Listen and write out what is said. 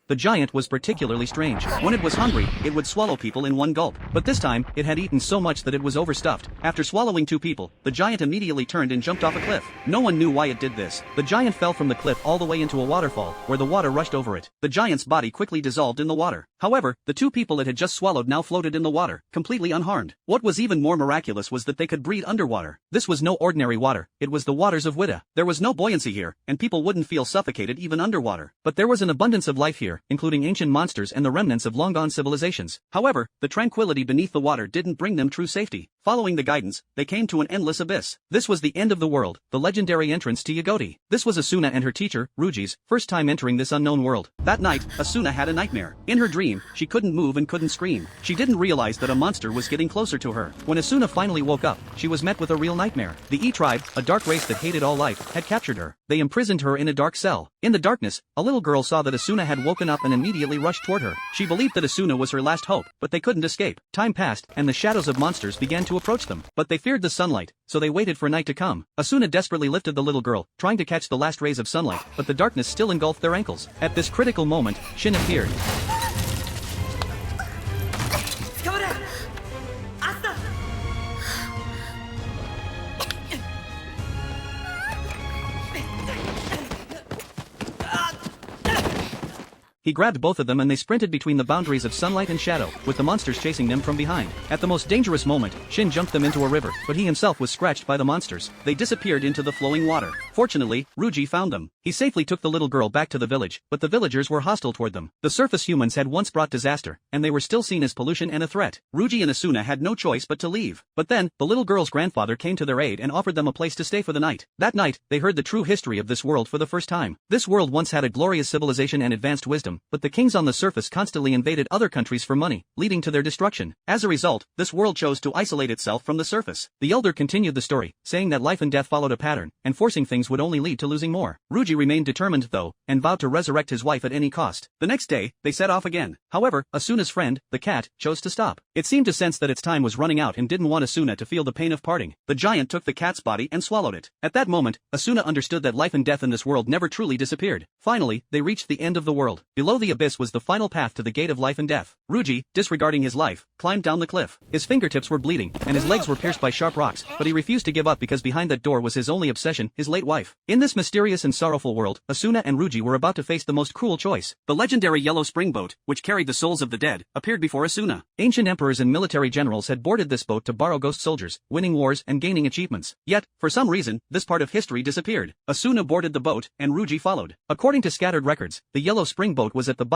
The giant was particularly strange. When it was hungry, it would swallow people in one gulp. But this time, it had eaten so much that it was overstuffed. After swallowing 2 people, the giant immediately turned and jumped off a cliff. No one knew why it did this. The giant fell from the cliff all the way into a waterfall, where the water rushed over it. The giant's body quickly dissolved in the water. However, the 2 people it had just swallowed now floated in the water, completely unharmed. What was even more miraculous was that they could breathe underwater. This was no ordinary water, it was the waters of Wida. There was no buoyancy here, and people wouldn't feel suffocated even underwater. But there was an abundance of life here, including ancient monsters and the remnants of long-gone civilizations. However, the tranquility beneath the water didn't bring them true safety. Following the guidance, they came to an endless abyss. This was the end of the world, the legendary entrance to Yagoti. This was Asuna and her teacher, Ruji's, first time entering this unknown world. That night, Asuna had a nightmare. In her dream, she couldn't move and couldn't scream. She didn't realize that a monster was getting closer to her. When Asuna finally woke up, she was met with a real nightmare. The E-tribe, a dark race that hated all life, had captured her. They imprisoned her in a dark cell. In the darkness, a little girl saw that Asuna had woken up and immediately rushed toward her. She believed that Asuna was her last hope, but they couldn't escape. Time passed, and the shadows of monsters began to approach them. But they feared the sunlight, so they waited for night to come. Asuna desperately lifted the little girl, trying to catch the last rays of sunlight, but the darkness still engulfed their ankles. At this critical moment, Shin appeared. He grabbed both of them and they sprinted between the boundaries of sunlight and shadow, with the monsters chasing them from behind. At the most dangerous moment, Shin jumped them into a river, but he himself was scratched by the monsters. They disappeared into the flowing water. Fortunately, Ruji found them. He safely took the little girl back to the village, but the villagers were hostile toward them. The surface humans had once brought disaster, and they were still seen as pollution and a threat. Ruji and Asuna had no choice but to leave. But then, the little girl's grandfather came to their aid and offered them a place to stay for the night. That night, they heard the true history of this world for the first time. This world once had a glorious civilization and advanced wisdom, but the kings on the surface constantly invaded other countries for money, leading to their destruction. As a result, this world chose to isolate itself from the surface. The elder continued the story, saying that life and death followed a pattern, and forcing things would only lead to losing more. Ruji remained determined though, and vowed to resurrect his wife at any cost. The next day, they set off again. However, Asuna's friend, the cat, chose to stop. It seemed to sense that its time was running out and didn't want Asuna to feel the pain of parting. The giant took the cat's body and swallowed it. At that moment, Asuna understood that life and death in this world never truly disappeared. Finally, they reached the end of the world. Below the abyss was the final path to the gate of life and death. Ruji, disregarding his life, climbed down the cliff. His fingertips were bleeding, and his legs were pierced by sharp rocks, but he refused to give up because behind that door was his only obsession, his late wife. In this mysterious and sorrowful world, Asuna and Ruji were about to face the most cruel choice. The legendary yellow spring boat, which carried the souls of the dead, appeared before Asuna. Ancient emperors and military generals had boarded this boat to borrow ghost soldiers, winning wars and gaining achievements. Yet, for some reason, this part of history disappeared. Asuna boarded the boat, and Ruji followed. According to scattered records, the yellow spring boat was at the